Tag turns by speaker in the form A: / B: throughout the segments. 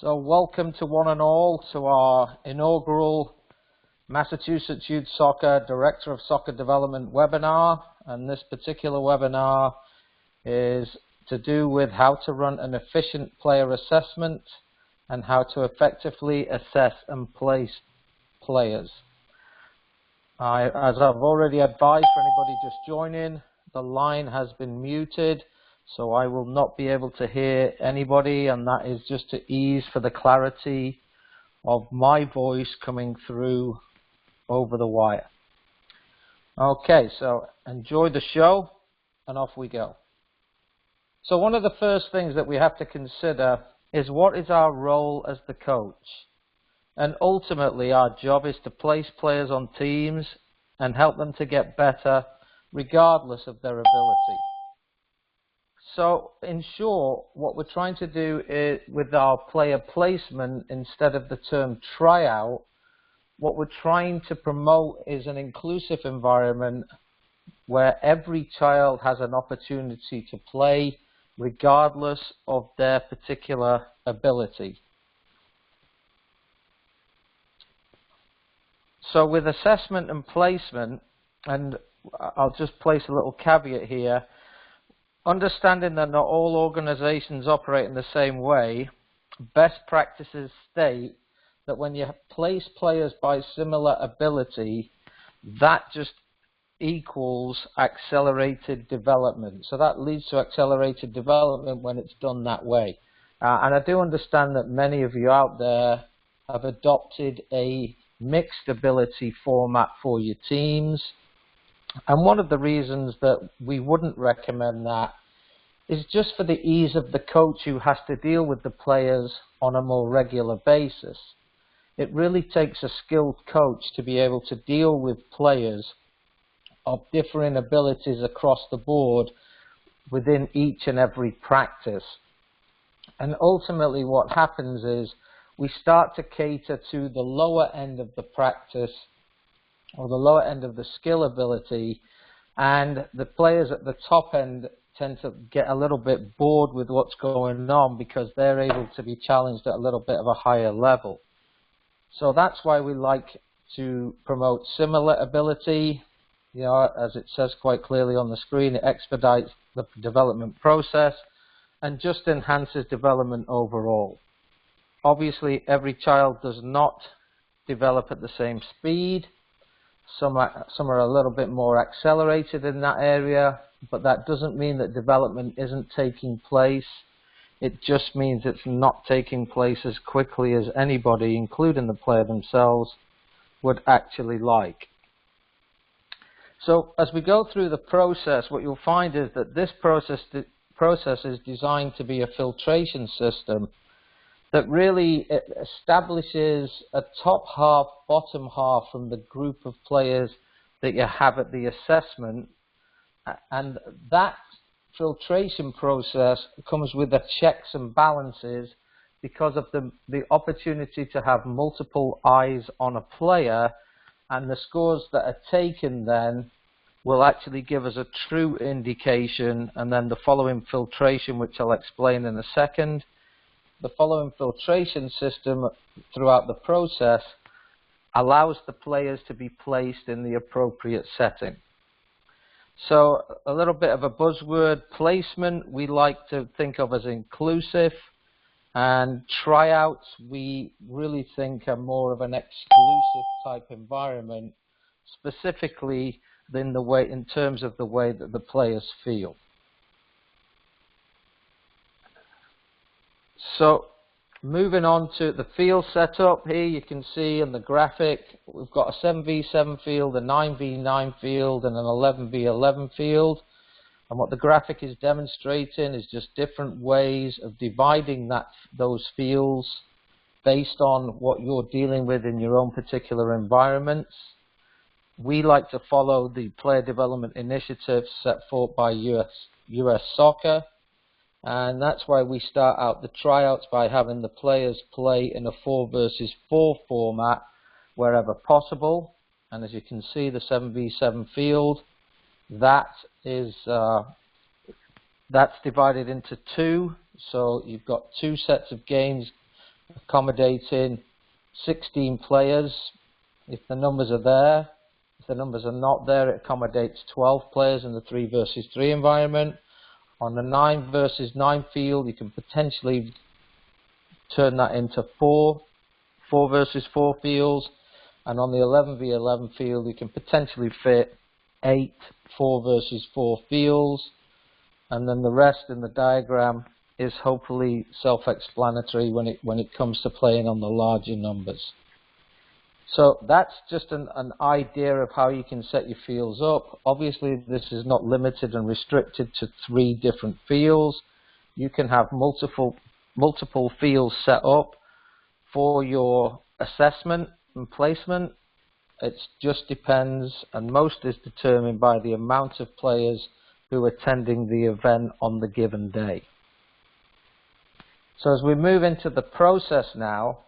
A: So welcome to one and all to our inaugural Massachusetts Youth Soccer Director of Soccer Development webinar. And this particular webinar is to do with how to run an efficient player assessment and how to effectively assess and place players. As I've already advised for anybody just joining, the line has been muted, so I will not be able to hear anybody, and that is just to ease for the clarity of my voice coming through over the wire. Okay, so enjoy the show, and off we go. So one of the first things that we have to consider is what is our role as the coach? And ultimately, our job is to place players on teams and help them to get better regardless of their ability. So, in short, what we're trying to do is, with our player placement, instead of the term tryout, what we're trying to promote is an inclusive environment where every child has an opportunity to play regardless of their particular ability. So with assessment and placement, and I'll just place a little caveat here, understanding that not all organizations operate in the same way, best practices state that when you place players by similar ability, that just equals accelerated development. So that leads to accelerated development when it's done that way. And I do understand that many of you out there have adopted a mixed ability format for your teams. And one of the reasons that we wouldn't recommend that is just for the ease of the coach who has to deal with the players on a more regular basis. It really takes a skilled coach to be able to deal with players of differing abilities across the board within each and every practice. And ultimately what happens is we start to cater to the lower end of the practice or the lower end of the skill ability, and the players at the top end tend to get a little bit bored with what's going on because they're able to be challenged at a little bit of a higher level. So that's why we like to promote similar ability. You know, as it says quite clearly on the screen, it expedites the development process and just enhances development overall. Obviously, every child does not develop at the same speed. Some are a little bit more accelerated in that area, but that doesn't mean that development isn't taking place. It just means it's not taking place as quickly as anybody, including the player themselves, would actually like. So as we go through the process, what you'll find is that this process is designed to be a filtration system that really establishes a top half, bottom half from the group of players that you have at the assessment. And that filtration process comes with the checks and balances because of the opportunity to have multiple eyes on a player, and the scores that are taken then will actually give us a true indication, and then the following filtration, which I'll explain in a second. The following filtration system throughout the process allows the players to be placed in the appropriate setting. So a little bit of a buzzword, placement we like to think of as inclusive, and tryouts we really think are more of an exclusive type environment, specifically in terms of the way that the players feel. So moving on to the field setup, here you can see in the graphic we've got a 7v7 field, a 9v9 field, and an 11v11 field. And what the graphic is demonstrating is just different ways of dividing those fields based on what you're dealing with in your own particular environments. We like to follow the player development initiatives set forth by US Soccer. And that's why we start out the tryouts by having the players play in a 4 versus 4 format wherever possible. And as you can see, the 7v7 field, that's divided into 2. So you've got 2 sets of games accommodating 16 players if the numbers are there. If the numbers are not there, it accommodates 12 players in the 3 versus 3 environment. On the 9 versus 9 field, you can potentially turn that into 4 versus 4 fields. And on the 11v11 field, you can potentially fit 8 4 versus 4 fields. And then the rest in the diagram is hopefully self-explanatory when it comes to playing on the larger numbers. So that's just an idea of how you can set your fields up. Obviously, this is not limited and restricted to 3 different fields. You can have multiple fields set up for your assessment and placement. It just depends, and most is determined by the amount of players who are attending the event on the given day. So as we move into the process now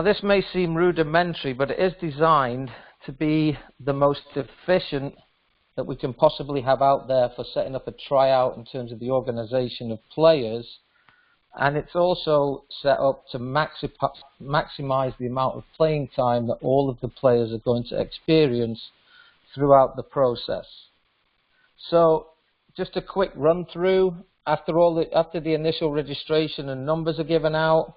A: this may seem rudimentary, but it is designed to be the most efficient that we can possibly have out there for setting up a tryout in terms of the organization of players. And it's also set up to maximize the amount of playing time that all of the players are going to experience throughout the process. So just a quick run through. After the initial registration and numbers are given out,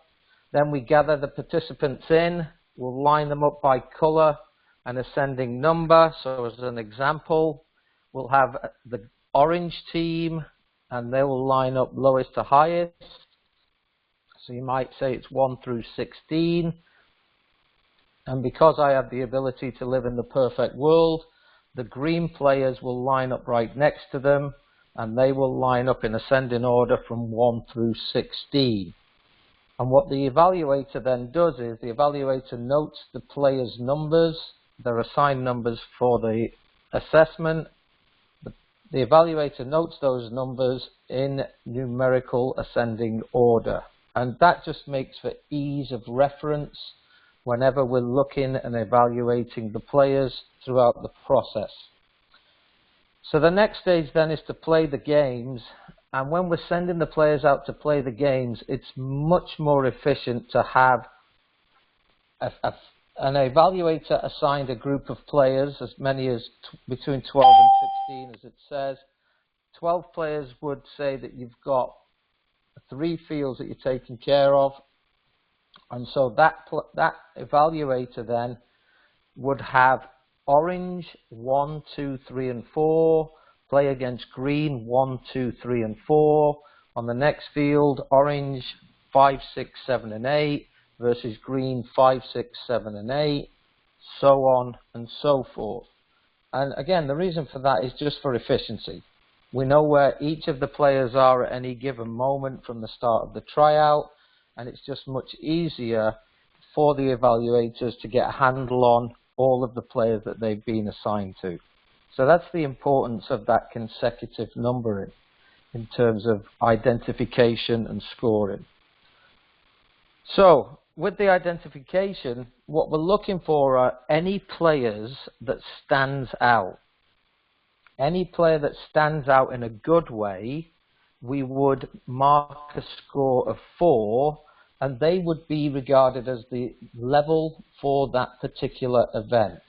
A: then we gather the participants in. We'll line them up by color and ascending number. So as an example, we'll have the orange team, and they will line up lowest to highest. So you might say it's 1 through 16. And because I have the ability to live in the perfect world, the green players will line up right next to them, and they will line up in ascending order from 1 through 16. And what the evaluator then does is the evaluator notes the players' numbers, their assigned numbers for the assessment. The evaluator notes those numbers in numerical ascending order. And that just makes for ease of reference whenever we're looking and evaluating the players throughout the process. So the next stage then is to play the games. And when we're sending the players out to play the games, it's much more efficient to have an evaluator assigned a group of players, as many as between 12 and 16, as it says. 12 players would say that you've got 3 fields that you're taking care of. And so that evaluator then would have orange 1, 2, 3, and 4. Play against green 1, 2, 3, and 4. On the next field, orange 5, 6, 7, and 8 versus green 5, 6, 7, and 8, so on and so forth. And again, the reason for that is just for efficiency. We know where each of the players are at any given moment from the start of the tryout, and it's just much easier for the evaluators to get a handle on all of the players that they've been assigned to. So that's the importance of that consecutive numbering in terms of identification and scoring. So with the identification, what we're looking for are any players that stands out. Any player that stands out in a good way, we would mark a score of 4, and they would be regarded as the level for that particular event.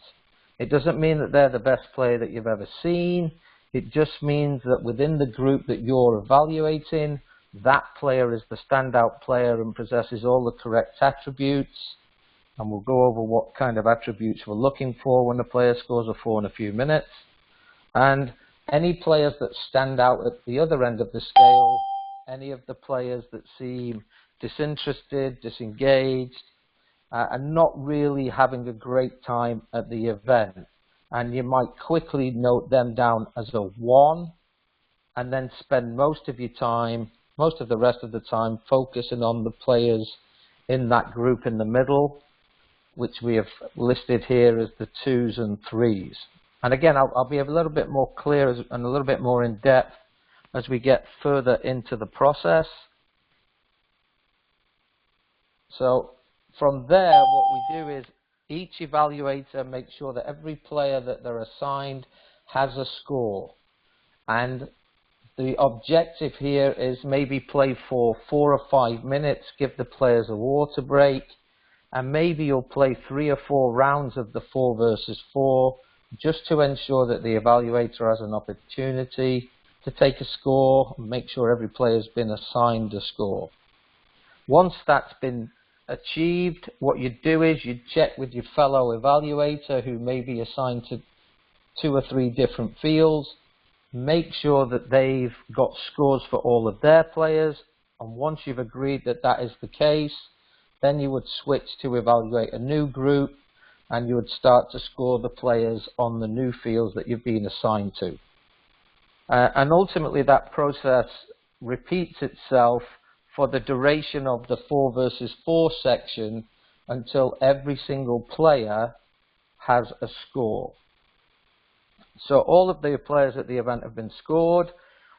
A: It doesn't mean that they're the best player that you've ever seen. It just means that within the group that you're evaluating, that player is the standout player and possesses all the correct attributes. And we'll go over what kind of attributes we're looking for when the player scores a 4 in a few minutes. And any players that stand out at the other end of the scale, any of the players that seem disinterested, disengaged, and not really having a great time at the event. And you might quickly note them down as a 1, and then spend most of the rest of the time focusing on the players in that group in the middle, which we have listed here as the 2s and 3s. And again, I'll be a little bit more clear and a little bit more in depth as we get further into the process. So from there, what we do is each evaluator makes sure that every player that they're assigned has a score. And the objective here is maybe play for 4 or 5 minutes, give the players a water break, and maybe you'll play 3 or 4 rounds of the 4 versus 4 just to ensure that the evaluator has an opportunity to take a score and make sure every player has been assigned a score. Once that's been achieved, what you do is you check with your fellow evaluator who may be assigned to 2 or 3 different fields. Make sure that they've got scores for all of their players, and once you've agreed that that is the case, then you would switch to evaluate a new group, and you would start to score the players on the new fields that you've been assigned to. And ultimately that process repeats itself for the duration of the 4 versus 4 section until every single player has a score. So all of the players at the event have been scored.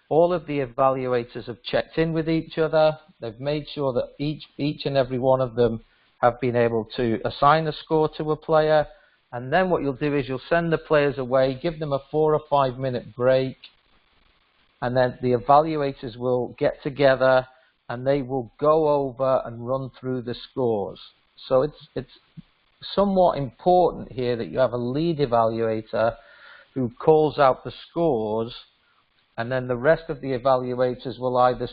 A: All of the evaluators have checked in with each other. They've made sure that each and every one of them have been able to assign a score to a player. And then what you'll do is you'll send the players away, give them a 4 or 5 minute break, and then the evaluators will get together and they will go over and run through the scores. So it's somewhat important here that you have a lead evaluator who calls out the scores, and then the rest of the evaluators will either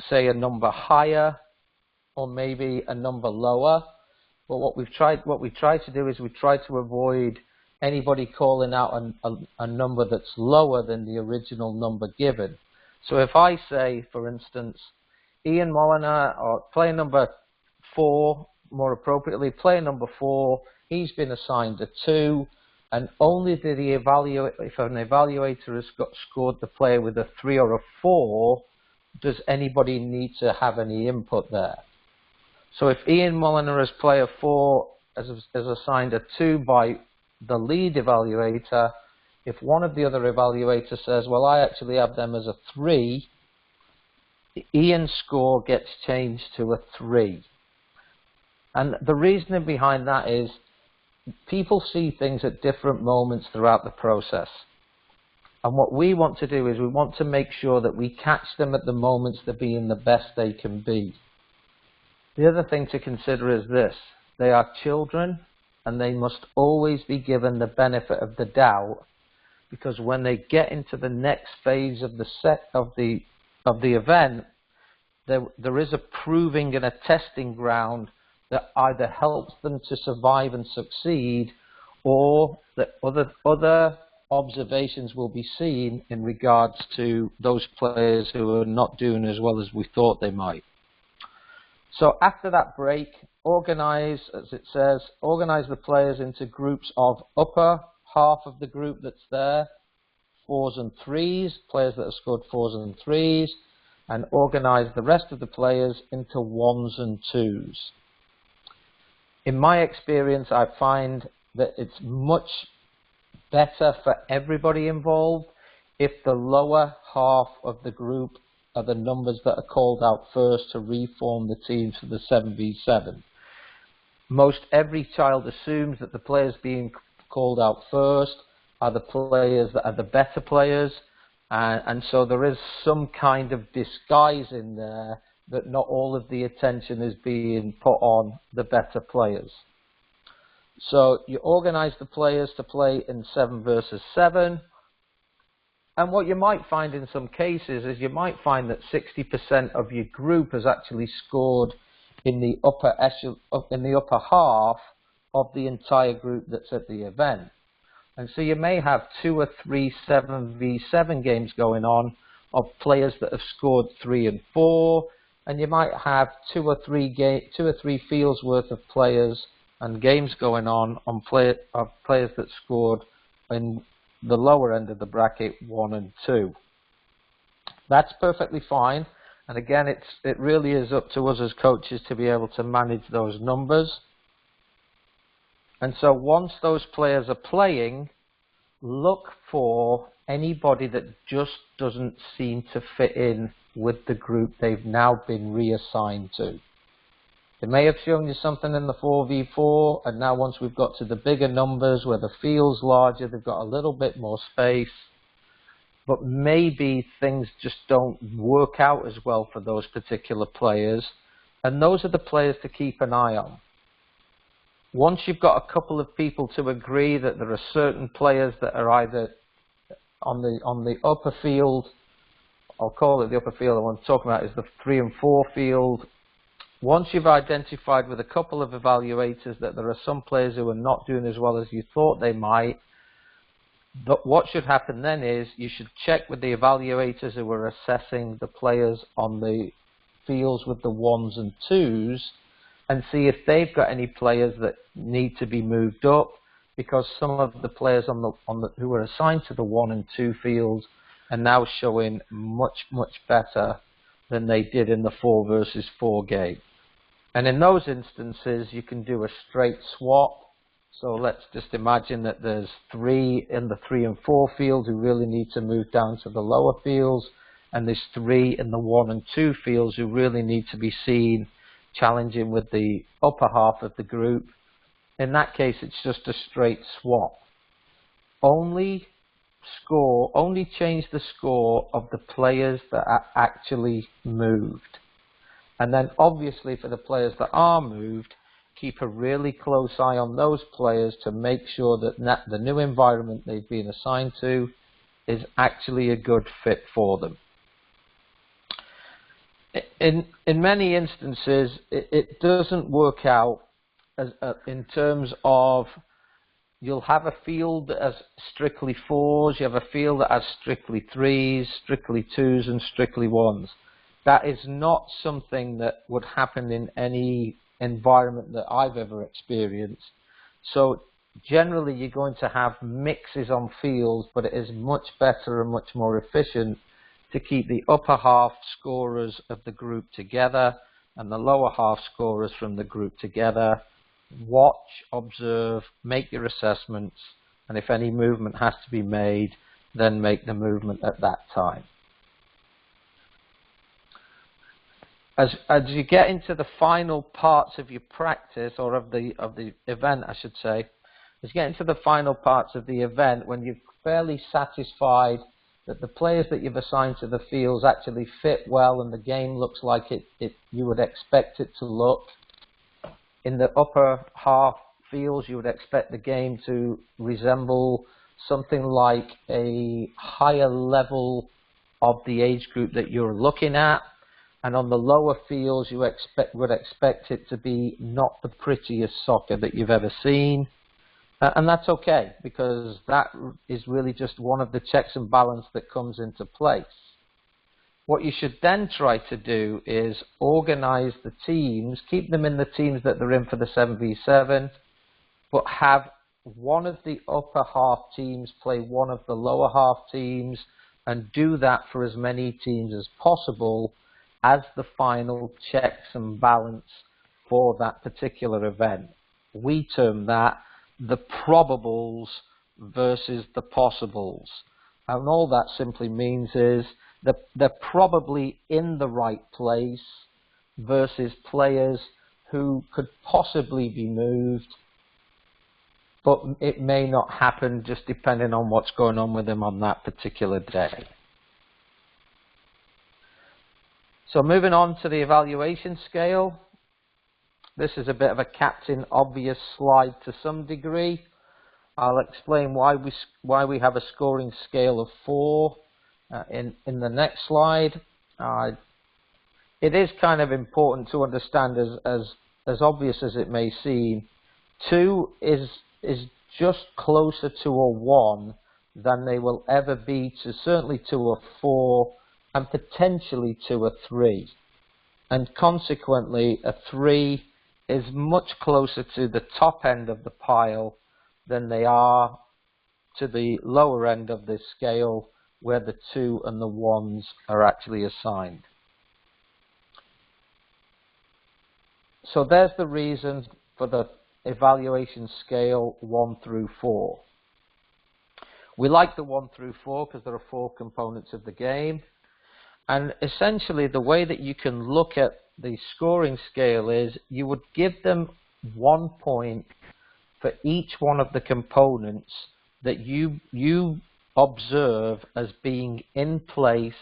A: say a number higher or maybe a number lower. But what we try to do is we try to avoid anybody calling out a number that's lower than the original number given. So if I say, for instance, Ian Molyneux, or player number 4, more appropriately, player number 4, he's been assigned a 2, and only if an evaluator has scored the player with a 3 or a 4, does anybody need to have any input there. So if Ian Molyneux as player 4 is assigned a 2 by the lead evaluator, if one of the other evaluators says, well, I actually have them as a 3, Ian's score gets changed to a 3. And the reasoning behind that is people see things at different moments throughout the process. And what we want to do is we want to make sure that we catch them at the moments they're being the best they can be. The other thing to consider is this: they are children and they must always be given the benefit of the doubt, because when they get into the next phase of the event, there is a proving and a testing ground that either helps them to survive and succeed, or that other observations will be seen in regards to those players who are not doing as well as we thought they might. So after that break, organize, as it says, organize the players into groups of upper half of the group that's there, 4s and 3s, players that have scored 4s and 3s, and organize the rest of the players into 1s and 2s. In my experience, I find that it's much better for everybody involved if the lower half of the group are the numbers that are called out first to reform the teams for the 7v7. Most every child assumes that the players being called out first are the players that are the better players, and so there is some kind of disguise in there that not all of the attention is being put on the better players. So you organize the players to play in 7 versus 7, and what you might find in some cases is you might find that 60% of your group has actually scored in the upper half of the entire group that's at the event. And so you may have 2 or 3 7v7 games going on of players that have scored 3 and 4, and you might have 2 or 3 fields worth of players and games going on players that scored in the lower end of the bracket, 1 and 2. That's perfectly fine, and again, it really is up to us as coaches to be able to manage those numbers. And so once those players are playing, look for anybody that just doesn't seem to fit in with the group they've now been reassigned to. They may have shown you something in the 4v4, and now once we've got to the bigger numbers where the field's larger, they've got a little bit more space. but maybe things just don't work out as well for those particular players, and those are the players to keep an eye on. Once you've got a couple of people to agree that there are certain players that are either on the upper field, I'll call it the upper field, what I'm talking about is the 3 and 4 field. Once you've identified with a couple of evaluators that there are some players who are not doing as well as you thought they might, what should happen then is you should check with the evaluators who are assessing the players on the fields with the 1s and 2s and see if they've got any players that need to be moved up, because some of the players who are assigned to the 1 and 2 fields are now showing much better than they did in the 4 versus 4 game. And in those instances, you can do a straight swap. So let's just imagine that there's 3 in the 3 and 4 fields who really need to move down to the lower fields, and there's 3 in the 1 and 2 fields who really need to be seen challenging with the upper half of the group. In that case, it's just a straight swap. Only change the score of the players that are actually moved. And then obviously for the players that are moved, keep a really close eye on those players to make sure that the new environment they've been assigned to is actually a good fit for them. In many instances, it doesn't work out in terms of you'll have a field that has strictly 4s, you have a field that has strictly 3s, strictly 2s, and strictly 1s. That is not something that would happen in any environment that I've ever experienced. So generally you're going to have mixes on fields, but it is much better and much more efficient to keep the upper half scorers of the group together and the lower half scorers from the group together. Watch, observe, make your assessments, and if any movement has to be made, then make the movement at that time. As you get into the final parts of your practice, or of the event, I should say, as you get into the final parts of the event, when you're fairly satisfied that the players that you've assigned to the fields actually fit well and the game looks like you would expect it to look. In the upper half fields, you would expect the game to resemble something like a higher level of the age group that you're looking at. And on the lower fields, you would expect it to be not the prettiest soccer that you've ever seen. And that's okay, because that is really just one of the checks and balance that comes into place. What you should then try to do is organize the teams, keep them in the teams that they're in for the 7v7, but have one of the upper half teams play one of the lower half teams, and do that for as many teams as possible as the final checks and balance for that particular event. We term that the probables versus the possibles. And all that simply means is that they're probably in the right place versus players who could possibly be moved, but it may not happen just depending on what's going on with them on that particular day. So moving on to the evaluation scale. This is a bit of a Captain Obvious slide to some degree. I'll explain why we have a scoring scale of 4 in the next slide. It is kind of important to understand, as obvious as it may seem, 2 is just closer to a 1 than they will ever be to certainly to a 4 and potentially to a 3. And consequently, a 3 is much closer to the top end of the pile than they are to the lower end of this scale, where the 2 and the 1s are actually assigned. So there's the reason for the evaluation scale 1 through 4. We like the 1 through 4 because there are 4 components of the game. And essentially the way that you can look at the scoring scale is you would give them 1 point for each one of the components that you observe as being in place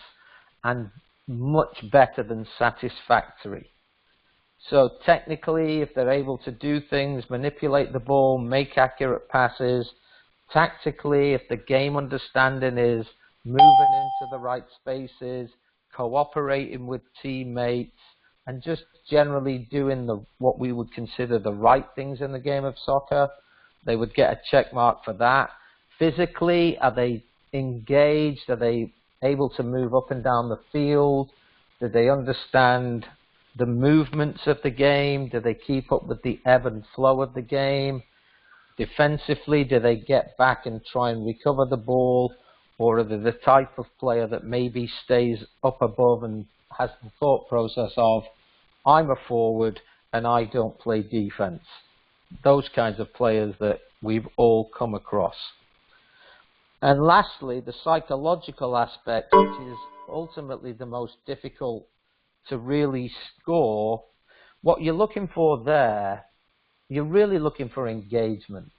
A: and much better than satisfactory. So technically, if they're able to do things, manipulate the ball, make accurate passes, tactically, if the game understanding is moving into the right spaces, cooperating with teammates, and just generally doing what we would consider the right things in the game of soccer, they would get a check mark for that. Physically, are they engaged? Are they able to move up and down the field? Do they understand the movements of the game? Do they keep up with the ebb and flow of the game? Defensively, do they get back and try and recover the ball? Or are they the type of player that maybe stays up above and has the thought process of, I'm a forward and I don't play defense? Those kinds of players that we've all come across. And lastly, the psychological aspect, which is ultimately the most difficult to really score. What you're looking for there, you're really looking for engagement.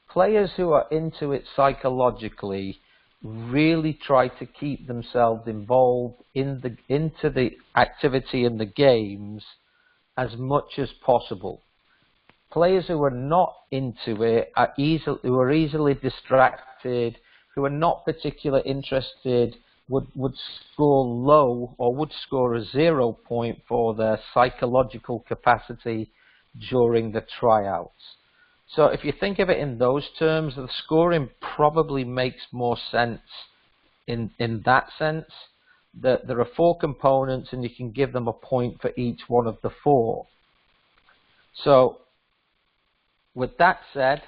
A: Players who are into it psychologically really try to keep themselves involved into the activity in the games as much as possible. Players who are not into it who are easily distracted, who are not particularly interested, would score low or would score a 0 point for their psychological capacity during the tryouts. So if you think of it in those terms, the scoring probably makes more sense in that sense, that there are 4 components and you can give them a point for each one of the 4. So with that said,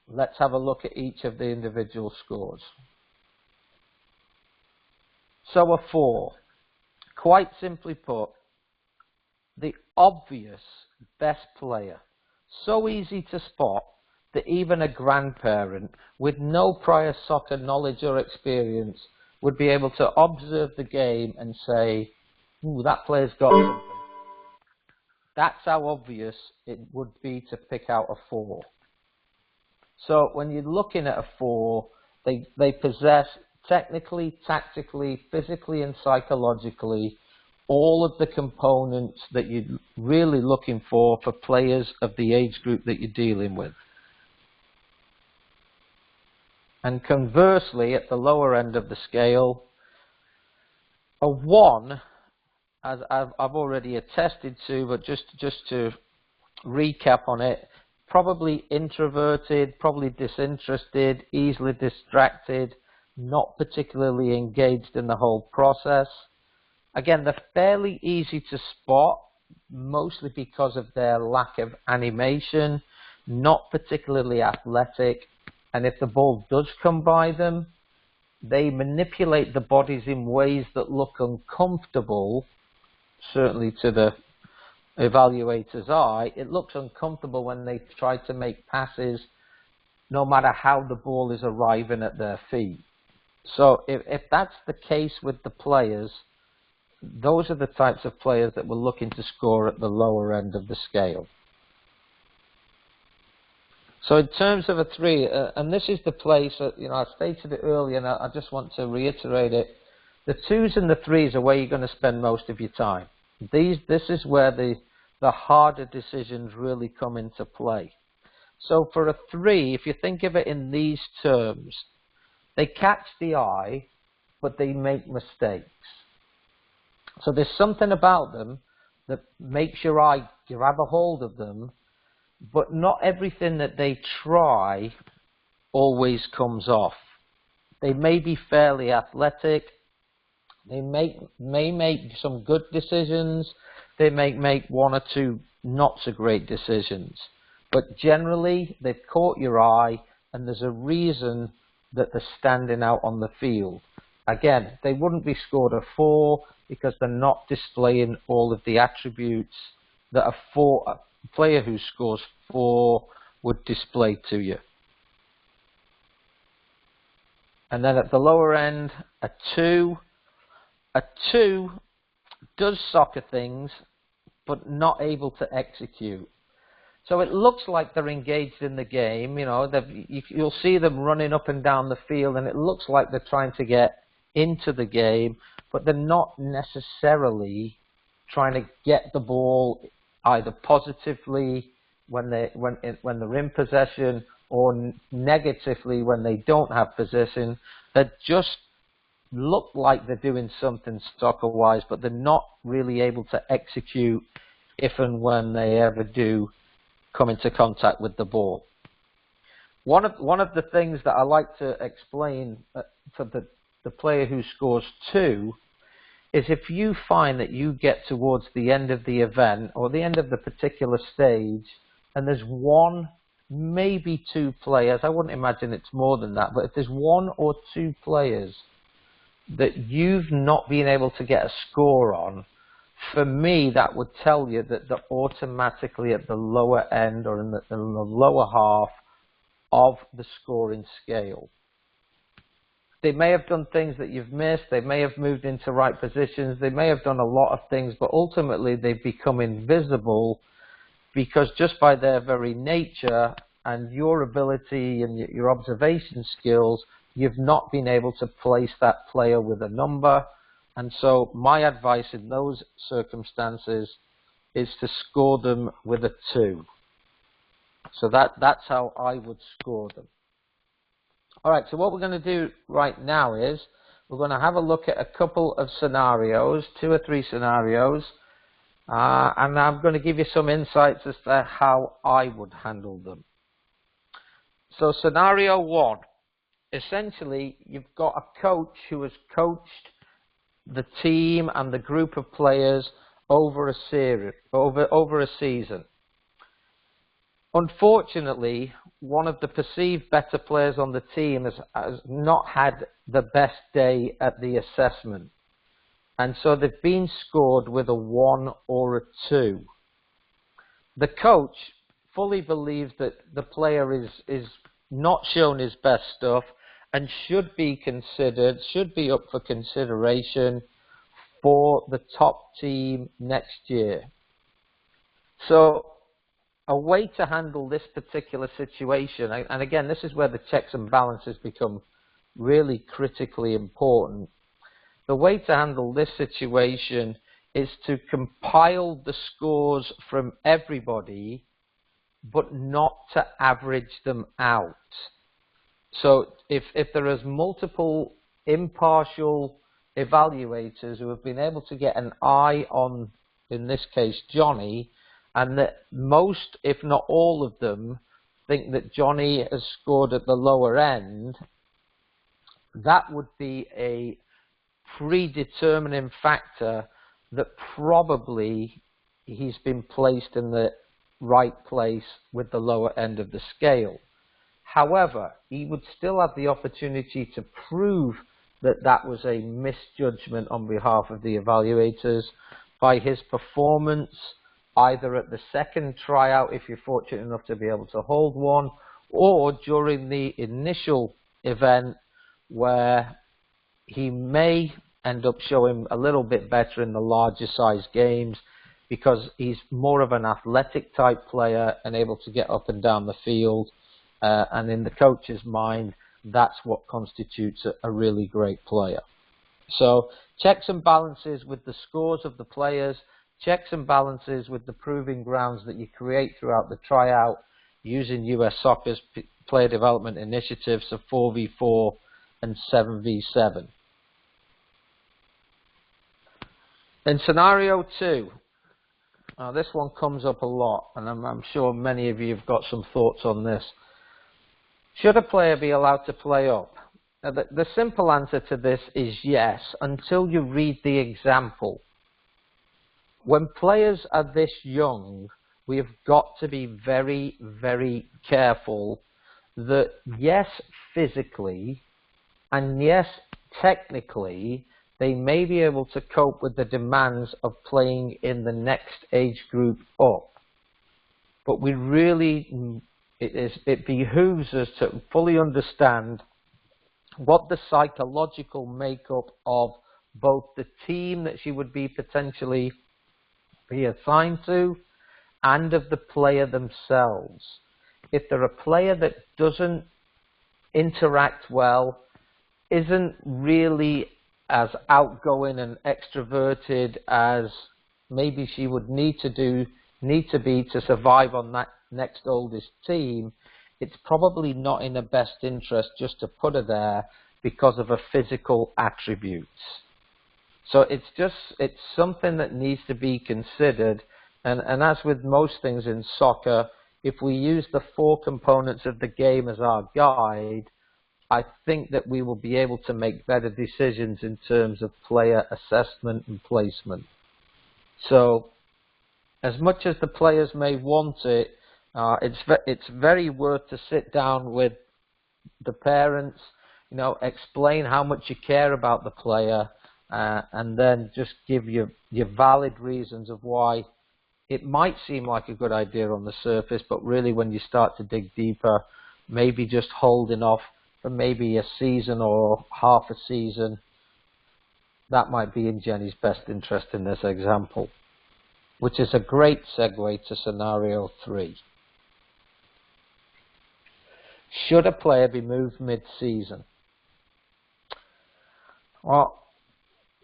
A: let's have a look at each of the individual scores. So a 4, quite simply put, the obvious best player. So easy to spot that even a grandparent with no prior soccer knowledge or experience would be able to observe the game and say, ooh, that player's got something. That's how obvious it would be to pick out a 4. So when you're looking at a 4, they possess technically, tactically, physically and psychologically all of the components that you're really looking for players of the age group that you're dealing with. And conversely, at the lower end of the scale, a 1, as I've already attested to, but just to recap on it, probably introverted, probably disinterested, easily distracted, not particularly engaged in the whole process. Again, they're fairly easy to spot, mostly because of their lack of animation, not particularly athletic, and if the ball does come by them, they manipulate the bodies in ways that look uncomfortable, certainly to the evaluator's eye. It looks uncomfortable when they try to make passes, no matter how the ball is arriving at their feet. So if that's the case with the players, those are the types of players that we're looking to score at the lower end of the scale. So in terms of a 3, and this is the place that, I stated it earlier and I just want to reiterate it, the 2s and the 3s are where you're going to spend most of your time. This is where the harder decisions really come into play. So for a 3, if you think of it in these terms, they catch the eye, but they make mistakes. So there's something about them that makes your eye grab a hold of them, but not everything that they try always comes off. They may be fairly athletic. They may make some good decisions. They may make 1 or 2 not so great decisions. But generally, they've caught your eye, and there's a reason that they're standing out on the field. Again, they wouldn't be scored a 4 because they're not displaying all of the attributes that a player who scores 4 would display to you. And then at the lower end, a 2. A 2 does soccer things, but not able to execute. So it looks like they're engaged in the game. You know, you'll see them running up and down the field, and it looks like they're trying to get into the game, but they're not necessarily trying to get the ball either positively when they're in possession, or negatively when they don't have possession. They just look like they're doing something soccer-wise, but they're not really able to execute if and when they ever do come into contact with the ball. One of the things that I like to explain for the player who scores 2 is, if you find that you get towards the end of the event or the end of the particular stage, and there's 1, maybe 2 players, I wouldn't imagine it's more than that, but if there's 1 or 2 players that you've not been able to get a score on, for me, that would tell you that they're automatically at the lower end, or in the lower half of the scoring scale. They may have done things that you've missed. They may have moved into right positions. They may have done a lot of things, but ultimately they've become invisible, because just by their very nature and your ability and your observation skills, you've not been able to place that player with a number. And so my advice in those circumstances is to score them with a 2. So that's how I would score them. All right, so what we're going to do right now is we're going to have a look at a couple of scenarios, 2 or 3 scenarios, and I'm going to give you some insights as to how I would handle them. So scenario 1, essentially you've got a coach who has coached the team and the group of players over a season. Unfortunately, one of the perceived better players on the team has not had the best day at the assessment, and so they've been scored with a 1 or a 2. The coach fully believes that the player is not shown his best stuff and should be up for consideration for the top team next year. So a way to handle this particular situation, and again, this is where the checks and balances become really critically important. The way to handle this situation is to compile the scores from everybody, but not to average them out. So if there is multiple impartial evaluators who have been able to get an eye on, in this case, Johnny, and that most, if not all of them, think that Johnny has scored at the lower end, that would be a predetermining factor that probably he's been placed in the right place with the lower end of the scale. However, he would still have the opportunity to prove that that was a misjudgment on behalf of the evaluators by his performance, either at the second tryout, if you're fortunate enough to be able to hold one, or during the initial event, where he may end up showing a little bit better in the larger size games because he's more of an athletic type player and able to get up and down the field. And in the coach's mind, that's what constitutes a really great player. So checks and balances with the scores of the players, checks and balances with the proving grounds that you create throughout the tryout using US Soccer's player development initiatives of 4v4 and 7v7. In scenario 2, this one comes up a lot, and I'm sure many of you have got some thoughts on this. Should a player be allowed to play up? Now, the simple answer to this is yes, until you read the example. When players are this young, we have got to be very, very careful that yes, physically, and yes, technically, they may be able to cope with the demands of playing in the next age group up. But we really, it behooves us to fully understand what the psychological makeup of both the team that she would be potentially be assigned to and of the player themselves. If they're a player that doesn't interact well, isn't really as outgoing and extroverted as maybe she would need to be to survive on that next oldest team, it's probably not in her best interest just to put her there because of her physical attributes. So it's something that needs to be considered. And as with most things in soccer, if we use the 4 components of the game as our guide, I think that we will be able to make better decisions in terms of player assessment and placement. So as much as the players may want it, it's very worth to sit down with the parents, explain how much you care about the player, and then just give your valid reasons of why it might seem like a good idea on the surface, but really when you start to dig deeper, maybe just holding off for maybe a season or half a season, that might be in Jenny's best interest in this example, which is a great segue to scenario 3. Should a player be moved mid-season? Well,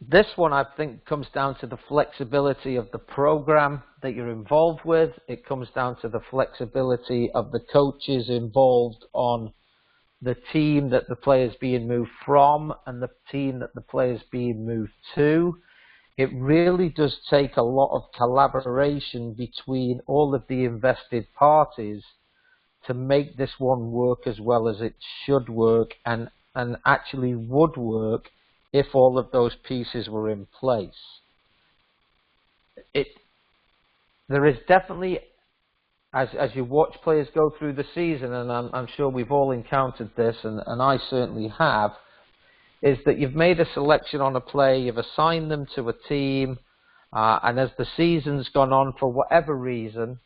A: this one I think comes down to the flexibility of the program that you're involved with. It comes down to the flexibility of the coaches involved on the team that the player's being moved from and the team that the player's being moved to. It really does take a lot of collaboration between all of the invested parties to make this one work as well as it should work and actually would work if all of those pieces were in place. There is definitely, as you watch players go through the season, and I'm sure we've all encountered this, and I certainly have, is that you've made a selection on a player, you've assigned them to a team, and as the season's gone on, for whatever reason,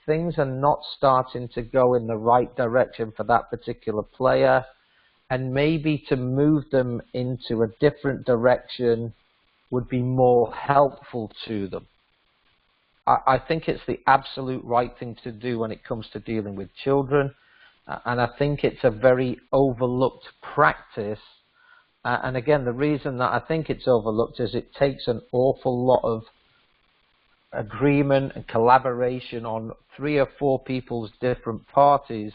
A: things are not starting to go in the right direction for that particular player, and maybe to move them into a different direction would be more helpful to them. I think it's the absolute right thing to do when it comes to dealing with children, and I think it's a very overlooked practice. And again, the reason that I think it's overlooked is it takes an awful lot of agreement and collaboration on 3 or 4 people's different parties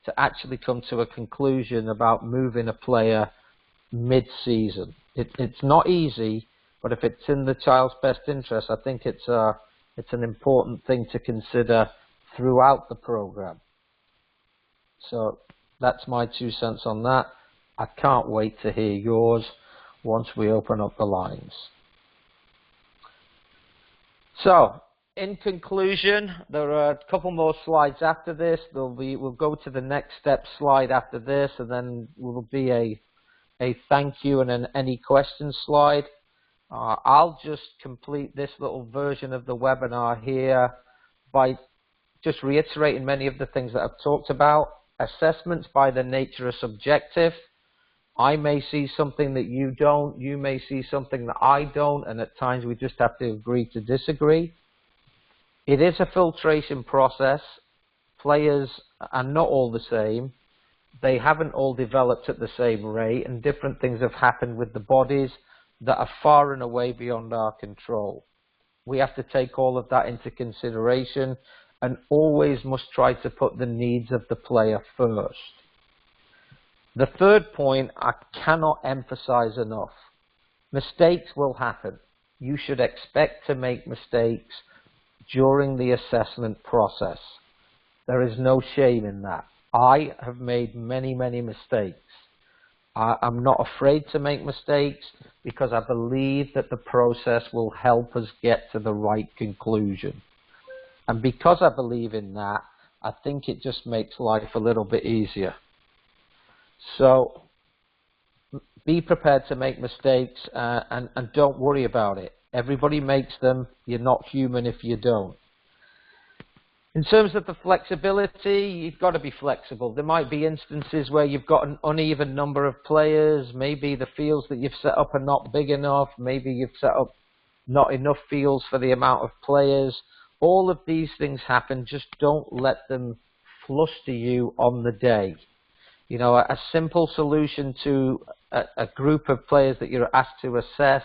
A: to actually come to a conclusion about moving a player mid-season. It's not easy, but if it's in the child's best interest, I think it's an important thing to consider throughout the program. So that's my 2 cents on that. I can't wait to hear yours once we open up the lines. So, in conclusion, there are a couple more slides after this. We'll go to the next step slide after this, and then will be a thank you and an any questions slide. I'll just complete this little version of the webinar here by just reiterating many of the things that I've talked about. Assessments by their nature are subjective. I may see something that you don't, you may see something that I don't, and at times we just have to agree to disagree. It is a filtration process. Players are not all the same. They haven't all developed at the same rate, and different things have happened with the bodies that are far and away beyond our control. We have to take all of that into consideration and always must try to put the needs of the player first. The third point I cannot emphasize enough. Mistakes will happen. You should expect to make mistakes during the assessment process. There is no shame in that. I have made many, many mistakes. I'm not afraid to make mistakes because I believe that the process will help us get to the right conclusion. And because I believe in that, I think it just makes life a little bit easier. So be prepared to make mistakes and don't worry about it. Everybody makes them. You're not human if you don't. In terms of the flexibility, you've got to be flexible. There might be instances where you've got an uneven number of players. Maybe the fields that you've set up are not big enough. Maybe you've set up not enough fields for the amount of players. All of these things happen. Just don't let them fluster you on the day. You know, a simple solution to a group of players that you're asked to assess,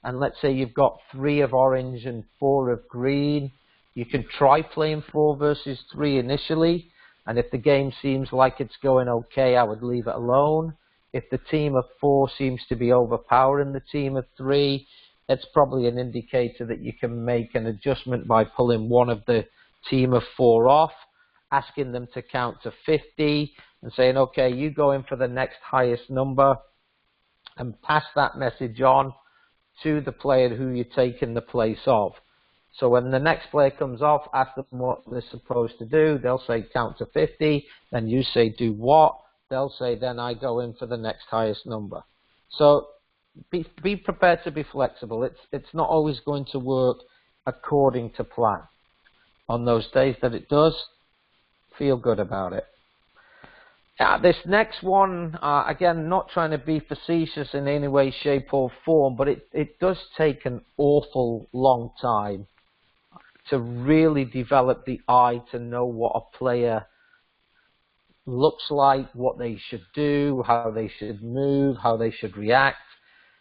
A: and let's say you've got 3 of orange and 4 of green, you can try playing 4 versus 3 initially, and if the game seems like it's going okay, I would leave it alone. If the team of 4 seems to be overpowering the team of 3, it's probably an indicator that you can make an adjustment by pulling one of the team of 4 off, asking them to count to 50, and saying, okay, you go in for the next highest number, and pass that message on to the player who you're taking the place of. So when the next player comes off, ask them what they're supposed to do. They'll say count to 50. Then you say do what? They'll say then I go in for the next highest number. So be prepared to be flexible. It's not always going to work according to plan. On those days that it does, feel good about it. This next one, again, not trying to be facetious in any way, shape or form, but it does take an awful long time to really develop the eye to know what a player looks like, what they should do, how they should move, how they should react.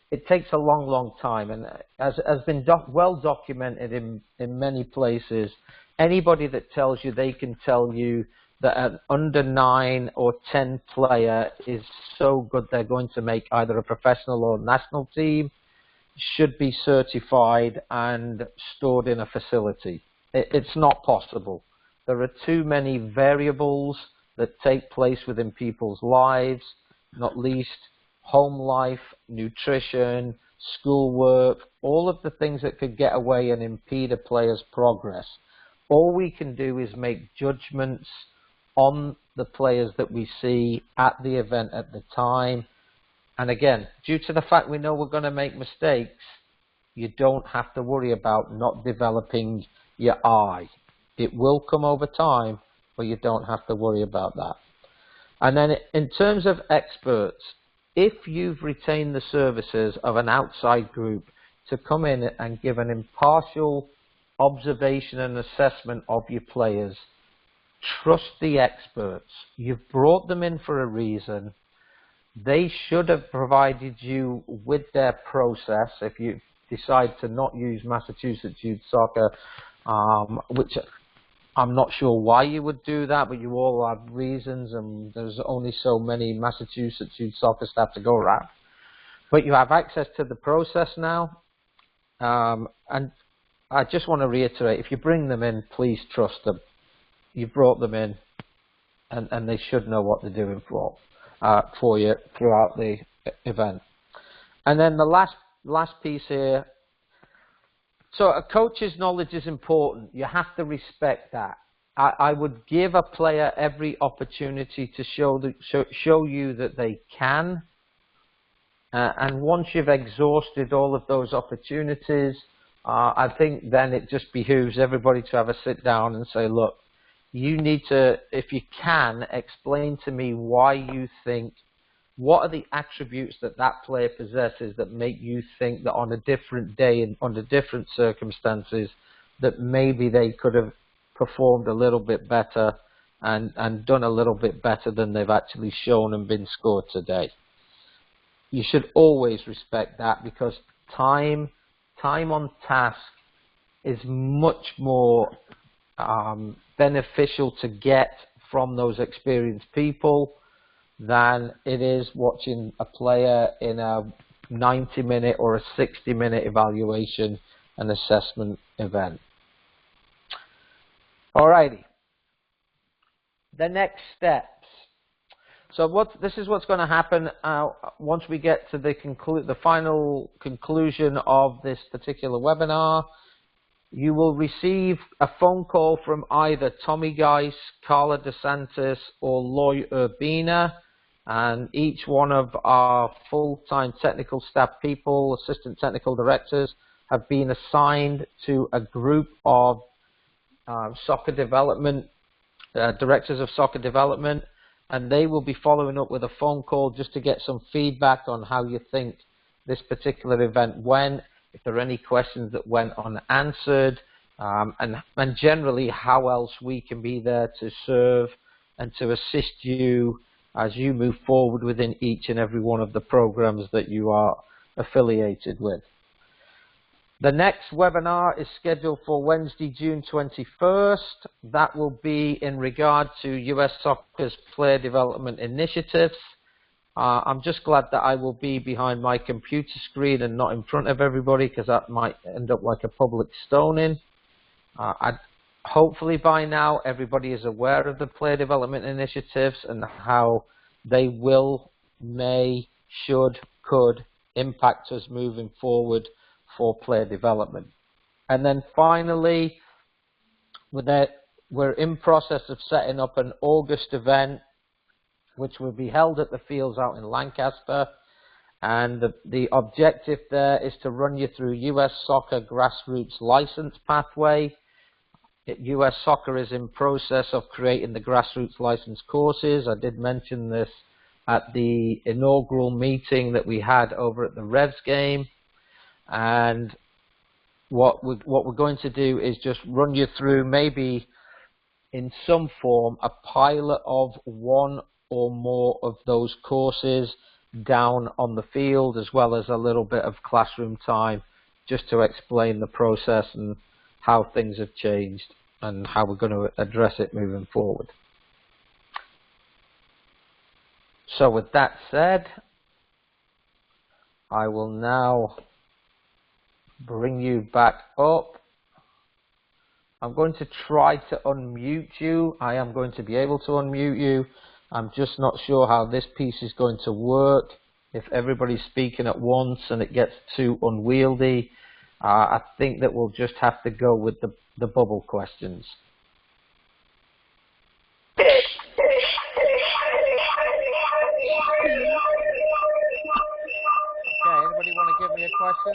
A: It takes a long, long time, and as has been well documented in many places, anybody that tells you they can tell you that an under 9 or 10 player is so good they're going to make either a professional or national team should be certified and stored in a facility. It's not possible. There are too many variables that take place within people's lives, not least home life, nutrition, schoolwork, all of the things that could get away and impede a player's progress. All we can do is make judgments on the players that we see at the event at the time. And again, due to the fact we know we're going to make mistakes, you don't have to worry about not developing your eye. It will come over time, but you don't have to worry about that. And then in terms of experts, if you've retained the services of an outside group to come in and give an impartial observation and assessment of your players, trust the experts. You've brought them in for a reason. They should have provided you with their process. If you decide to not use Massachusetts Youth Soccer, which I'm not sure why you would do that, but you all have reasons, and there's only so many Massachusetts Youth Soccer staff to go around. But you have access to the process now, and I just want to reiterate, if you bring them in, please trust them. You've brought them in, and they should know what they're doing for you throughout the event. And then the last piece here. So a coach's knowledge is important. You have to respect that. I would give a player every opportunity to show you that they can. And once you've exhausted all of those opportunities, I think then it just behooves everybody to have a sit down and say, look, you need to, if you can, explain to me why you think, what are the attributes that that player possesses that make you think that on a different day and under different circumstances that maybe they could have performed a little bit better and done a little bit better than they've actually shown and been scored today. You should always respect that, because time on task is much more beneficial to get from those experienced people than it is watching a player in a 90-minute or a 60-minute evaluation and assessment event. Alrighty. The next steps. So this is what's going to happen once we get to the final conclusion of this particular webinar. You will receive a phone call from either Tommy Geis, Carla DeSantis, or Loy Urbina, and each one of our full-time technical staff people, assistant technical directors, have been assigned to a group of soccer development, directors of soccer development, and they will be following up with a phone call just to get some feedback on how you think this particular event went. If there are any questions that went unanswered, and generally how else we can be there to serve and to assist you as you move forward within each and every one of the programs that you are affiliated with. The next webinar is scheduled for Wednesday, June 21st. That will be in regard to US Soccer's player development initiatives. I'm just glad that I will be behind my computer screen and not in front of everybody, because that might end up like a public stoning. Hopefully by now everybody is aware of the player development initiatives and how they will, may, should, could impact us moving forward for player development. And then finally, we're in process of setting up an August event which will be held at the fields out in Lancaster, and the objective there is to run you through US Soccer grassroots license pathway. US Soccer is in process of creating the grassroots license courses. I did mention this at the inaugural meeting that we had over at the Revs game, and what we're going to do is just run you through, maybe in some form, a pilot of one or more of those courses down on the field, as well as a little bit of classroom time just to explain the process and how things have changed and how we're going to address it moving forward. So with that said, I will now bring you back up. I'm going to try to unmute you. I am going to be able to unmute you. I'm just not sure how this piece is going to work. If everybody's speaking at once and it gets too unwieldy, I think that we'll just have to go with the bubble questions. Okay, anybody want to give me a question?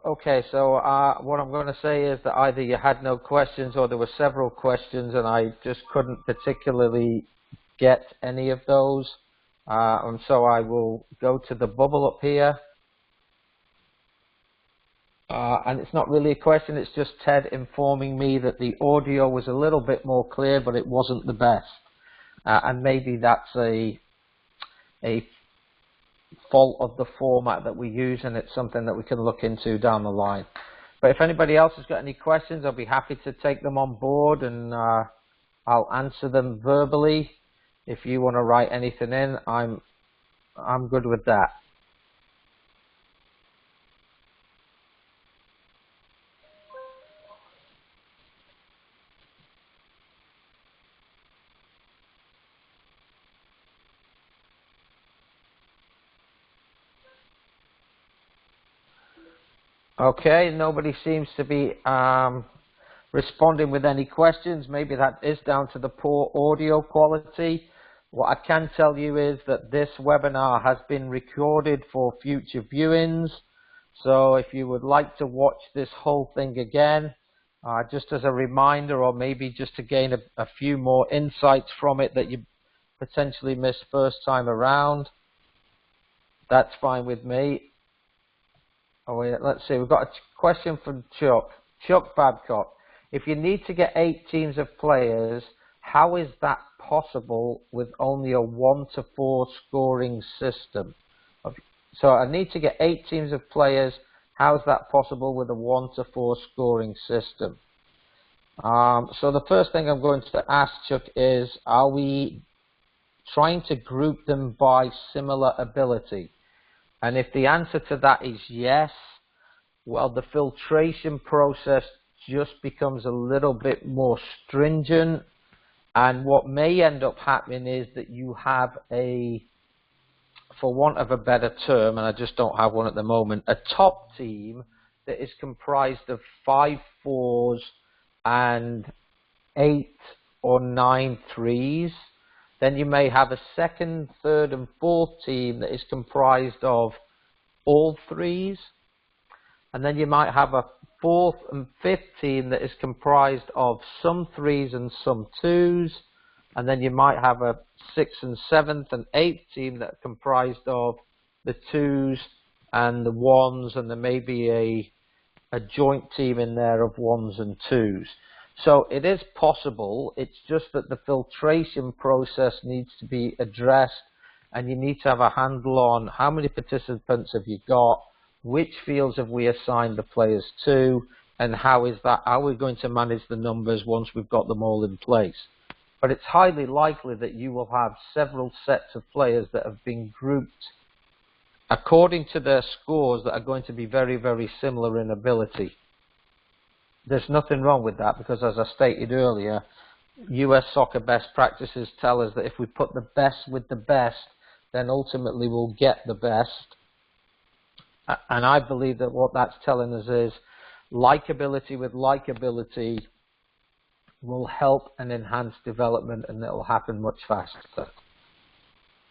A: Okay, so what I'm going to say is that either you had no questions or there were several questions and I just couldn't particularly get any of those. And so I will go to the bubble up here. And it's not really a question, it's just Ted informing me that the audio was a little bit more clear, but it wasn't the best. And maybe that's a fault of the format that we use, and it's something that we can look into down the line. But if anybody else has got any questions, I'll be happy to take them on board, and I'll answer them verbally. If you want to write anything in, I'm good with that. Okay, nobody seems to be responding with any questions. Maybe that is down to the poor audio quality. What I can tell you is that this webinar has been recorded for future viewings. So if you would like to watch this whole thing again, just as a reminder, or maybe just to gain a few more insights from it that you potentially missed first time around, that's fine with me. Oh, let's see, we've got a question from Chuck Babcock. If you need to get 8 teams of players, how is that possible with only a 1-to-4 scoring system? So I need to get 8 teams of players. How is that possible with a 1-to-4 scoring system? So the first thing I'm going to ask Chuck is, are we trying to group them by similar ability? And if the answer to that is yes, well, the filtration process just becomes a little bit more stringent. And what may end up happening is that you have for want of a better term, and I just don't have one at the moment, a top team that is comprised of 5 4s and 8 or 9 3s. Then you may have a second, third, and fourth team that is comprised of all threes. And then you might have a fourth and fifth team that is comprised of some threes and some twos. And then you might have a sixth and seventh and eighth team that are comprised of the twos and the ones, and there may be a joint team in there of ones and twos. So it is possible, it's just that the filtration process needs to be addressed, and you need to have a handle on how many participants have you got, which fields have we assigned the players to, and how are we going to manage the numbers once we've got them all in place. But it's highly likely that you will have several sets of players that have been grouped according to their scores that are going to be very, very similar in ability. There's nothing wrong with that, because as I stated earlier, US soccer best practices tell us that if we put the best with the best, then ultimately we'll get the best. And I believe that what that's telling us is likability with likability will help and enhance development, and it will happen much faster.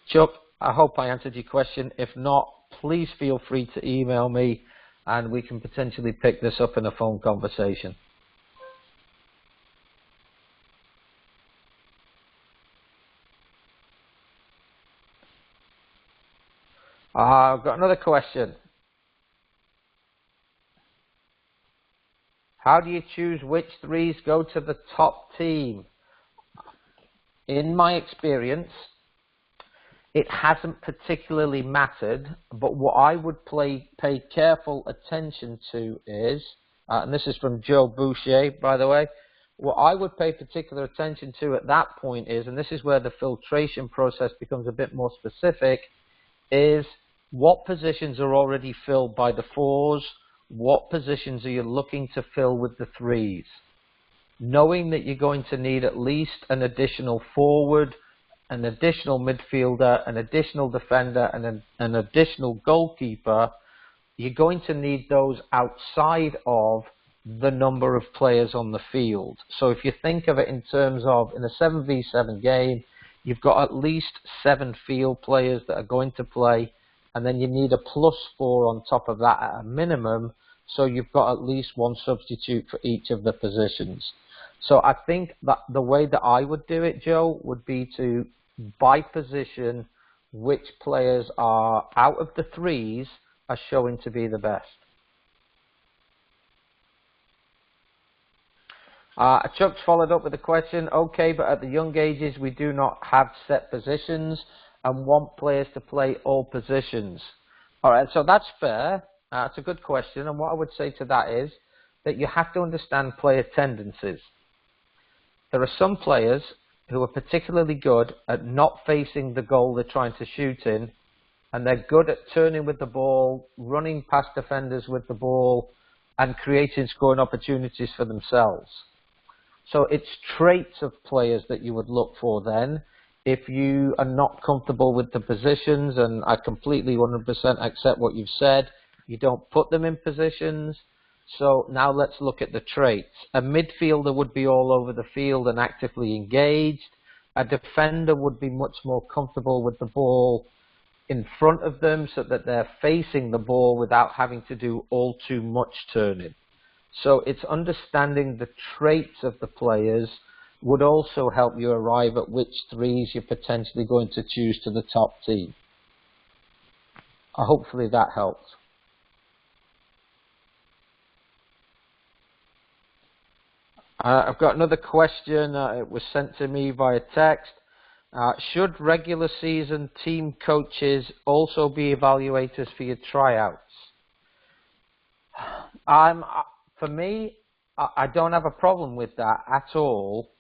A: Chuck, I hope I answered your question. If not, please feel free to email me, and we can potentially pick this up in a phone conversation. I've got another question. How do you choose which threes go to the top team? In my experience, it hasn't particularly mattered, but what I would pay careful attention to is, and this is from Joe Boucher, by the way, what I would pay particular attention to at that point is, and this is where the filtration process becomes a bit more specific, is what positions are already filled by the fours, what positions are you looking to fill with the threes? Knowing that you're going to need at least an additional forward, an additional midfielder, an additional defender, and an additional goalkeeper, you're going to need those outside of the number of players on the field. So if you think of it in terms of, in a 7v7 game, you've got at least 7 field players that are going to play, and then you need a +4 on top of that at a minimum, so you've got at least 1 substitute for each of the positions. So I think that the way that I would do it, Joe, would be to, by position, which players are out of the threes are showing to be the best. Chuck's followed up with a question. Okay, but at the young ages we do not have set positions and want players to play all positions. All right, so that's fair. It's a good question, and what I would say to that is that you have to understand player tendencies. There are some players who are particularly good at not facing the goal they're trying to shoot in, and they're good at turning with the ball, running past defenders with the ball, and creating scoring opportunities for themselves. So it's traits of players that you would look for then. If you are not comfortable with the positions, and I completely 100% accept what you've said, you don't put them in positions. So now let's look at the traits. A midfielder would be all over the field and actively engaged. A defender would be much more comfortable with the ball in front of them so that they're facing the ball without having to do all too much turning. So it's understanding the traits of the players would also help you arrive at which threes you're potentially going to choose to the top team. Hopefully that helps. I've got another question. It was sent to me via text. Should regular season team coaches also be evaluators for your tryouts? For me, I don't have a problem with that at all.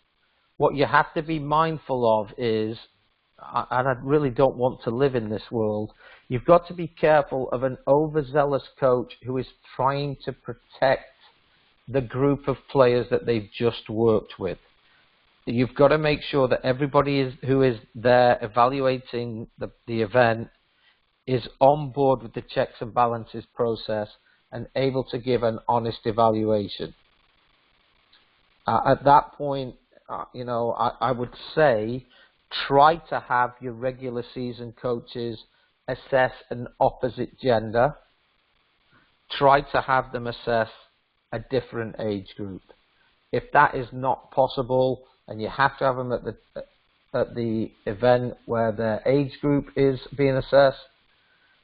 A: What you have to be mindful of is, and I really don't want to live in this world, you've got to be careful of an overzealous coach who is trying to protect the group of players that they've just worked with. You've got to make sure that everybody who is there evaluating the event is on board with the checks and balances process and able to give an honest evaluation. At that point, I would say Try to have your regular season coaches assess an opposite gender. Try to have them assess a different age group. If that is not possible and you have to have them at the event where their age group is being assessed,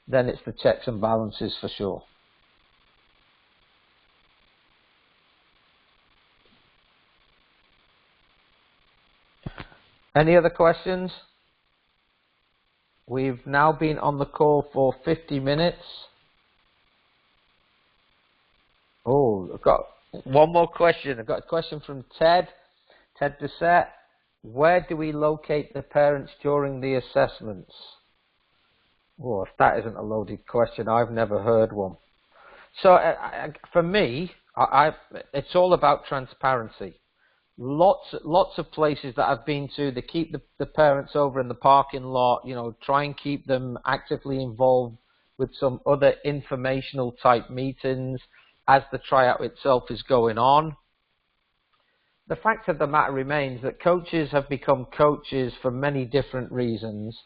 A: then it's the checks and balances for sure. Any other questions? We've now been on the call for 50 minutes. Oh, I've got one more question. I've got a question from Ted Bissett. Where do we locate the parents during the assessments? Oh, if that isn't a loaded question, I've never heard one. So for me, it's all about transparency. Lots of places that I've been to, they keep the parents over in the parking lot, you know, try and keep them actively involved with some other informational type meetings as the tryout itself is going on. The fact of the matter remains that coaches have become coaches for many different reasons,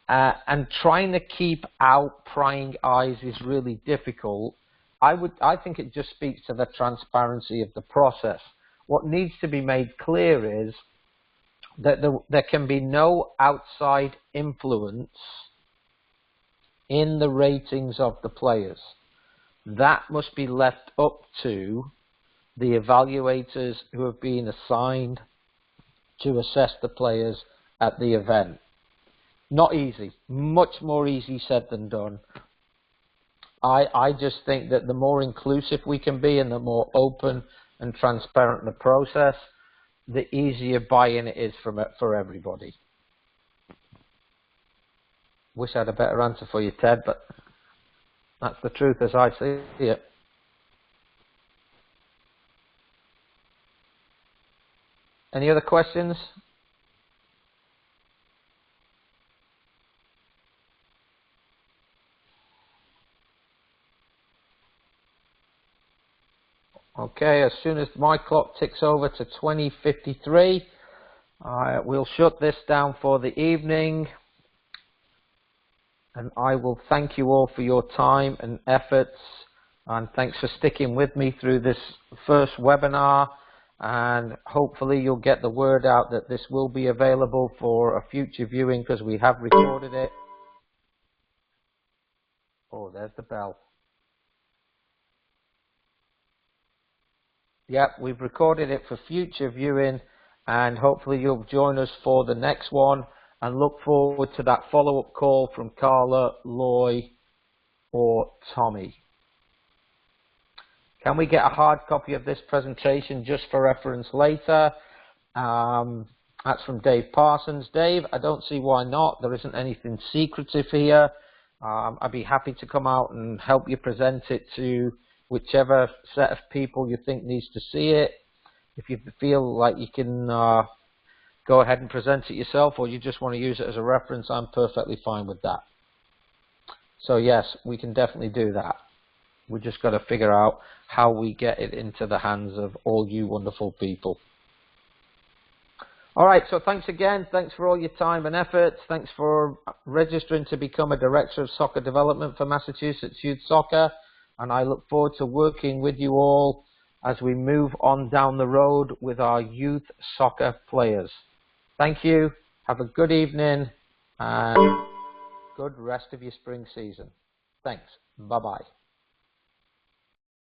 A: and trying to keep out prying eyes is really difficult. I think it just speaks to the transparency of the process. What needs to be made clear is that there can be no outside influence in the ratings of the players. That must be left up to the evaluators who have been assigned to assess the players at the event. Not easy, much more easy said than done. I just think that the more inclusive we can be and the more open and transparent in the process, the easier buy-in it is for everybody. Wish I had a better answer for you, Ted, but that's the truth as I see it. Any other questions? Okay, as soon as my clock ticks over to 20:53, we'll shut this down for the evening. And I will thank you all for your time and efforts. And thanks for sticking with me through this first webinar. And hopefully you'll get the word out that this will be available for a future viewing because we have recorded it. Oh, there's the bell. Yep, we've recorded it for future viewing, and hopefully you'll join us for the next one, and look forward to that follow-up call from Carla, Loy, or Tommy. Can we get a hard copy of this presentation just for reference later? That's from Dave Parsons. Dave, I don't see why not. There isn't anything secretive here. I'd be happy to come out and help you present it to whichever set of people you think needs to see it. If you feel like you can go ahead and present it yourself, or you just want to use it as a reference, I'm perfectly fine with that. So yes, we can definitely do that. We just got to figure out how we get it into the hands of all you wonderful people. All right, so thanks again. Thanks for all your time and efforts. Thanks for registering to become a Director of Soccer Development for Massachusetts Youth Soccer. And I look forward to working with you all as we move on down the road with our youth soccer players. Thank you. Have a good evening and good rest of your spring season. Thanks. Bye-bye.